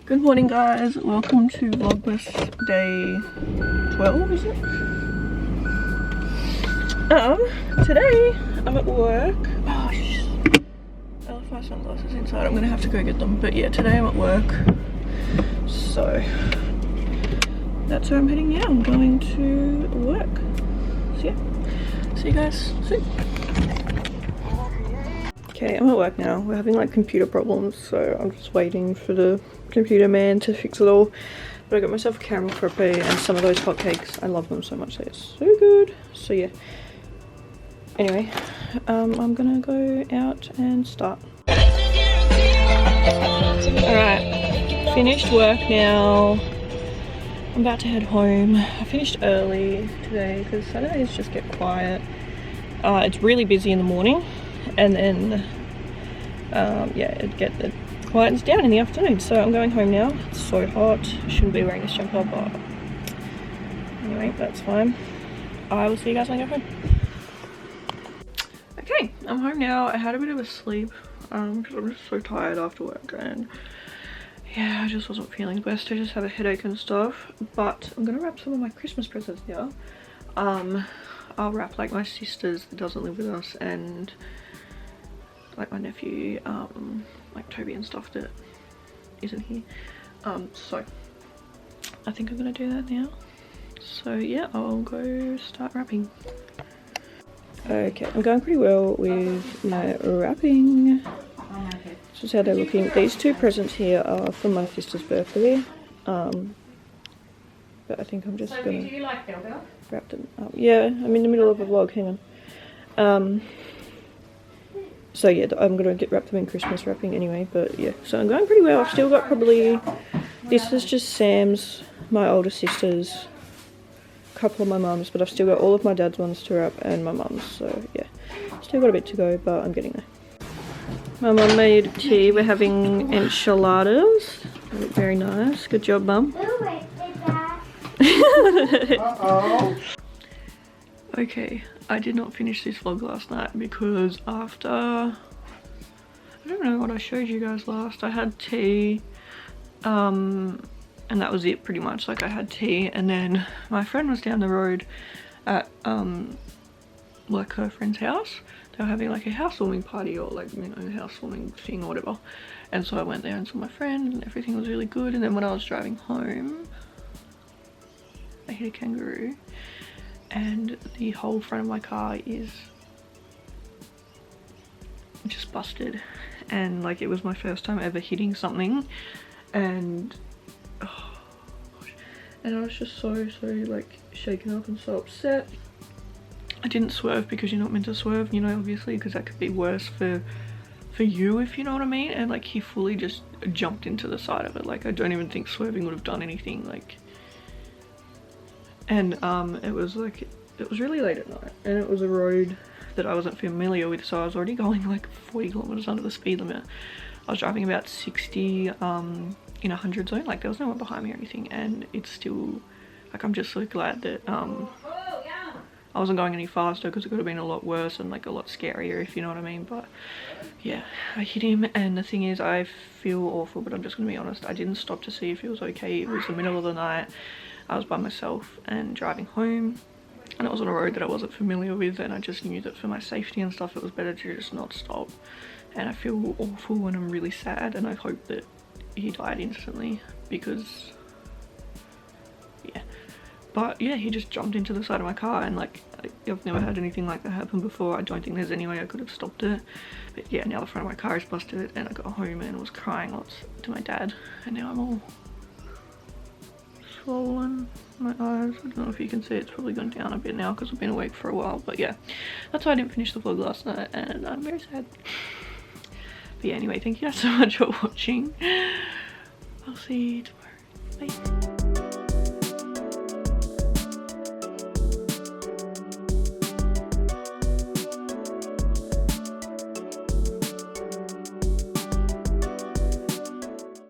Good morning guys, welcome to Vlogmas day 12, is it? Today I'm at work. Oh shit. I left my sunglasses inside, I'm gonna have to go get them. But yeah, today I'm at work. So that's where I'm heading now. I'm going to work. So yeah, see you guys soon. Okay, I'm at work now. We're having like computer problems, so I'm just waiting for the computer man to fix it all. But I got myself a caramel frappe and some of those hotcakes. I love them so much, they're so good. So yeah. Anyway, I'm gonna go out and start. Alright, finished work now. I'm about to head home. I finished early today because Saturdays just get quiet. It's really busy in the morning, and then yeah, it quietens down in the afternoon. So I'm going home now. It's so hot. I shouldn't be wearing this jumper, but anyway, that's fine. I will see you guys when I go home. Okay, I'm home now. I had a bit of a sleep because I'm just so tired after work, and yeah, I just wasn't feeling best. I just have a headache and stuff. But I'm gonna wrap some of my Christmas presents now. I'll wrap like my sister's that doesn't live with us, and like my nephew, like Toby and stuff that isn't here. So I think I'm gonna do that now. So yeah, I'll go start wrapping. Okay, I'm going pretty well with my wrapping. This is how they're looking. These two presents here are for my sister's birthday. But I think I'm just gonna do you like wrap them up. Yeah, I'm in the middle of a vlog, hang on. So yeah, I'm gonna wrap them in Christmas wrapping anyway, but yeah, so I'm going pretty well. I've still got probably, this is just Sam's, my older sister's, a couple of my mum's, but I've still got all of my dad's ones to wrap and my mum's, so yeah, still got a bit to go, but I'm getting there. My mum made tea. We're having enchiladas. They look very nice. Good job, mum. Okay, I did not finish this vlog last night because after, I don't know what I showed you guys last. I had tea, and that was it pretty much. Like I had tea, and then my friend was down the road at like her friend's house. They were having like a housewarming party, or like, you know, housewarming thing or whatever. And so I went there and saw my friend, and everything was really good. And then when I was driving home, I hit a kangaroo, and the whole front of my car is just busted. And like, it was my first time ever hitting something, and oh gosh, and I was just so like shaken up and so upset. I didn't swerve because you're not meant to swerve, you know, obviously, because that could be worse for you, if you know what I mean. And like, he fully just jumped into the side of it. Like, I don't even think swerving would have done anything. Like, and it was like, it was really late at night, and it was a road that I wasn't familiar with, so I was already going like 40 kilometers under the speed limit. I was driving about 60 in 100 zone, like there was no one behind me or anything, and it's still like, I'm just so glad that I wasn't going any faster, because it could have been a lot worse and like a lot scarier, if you know what I mean. But yeah, I hit him, and the thing is, I feel awful, but I'm just gonna be honest, I didn't stop to see if he was okay. It was the middle of the night, I was by myself and driving home, and it was on a road that I wasn't familiar with, and I just knew that for my safety and stuff, it was better to just not stop. And I feel awful when I'm really sad, and I hope that he died instantly, because yeah. But yeah, he just jumped into the side of my car, and like, I've never had anything like that happen before. I don't think there's any way I could have stopped it. But yeah, now the front of my car is busted, and I got home and was crying lots to my dad, and now I'm all swollen. My eyes, I don't know if you can see, it's probably gone down a bit now because I've been awake for a while. But yeah, that's why I didn't finish the vlog last night, and I'm very sad. But yeah, anyway, thank you guys so much for watching. I'll see you tomorrow. Bye.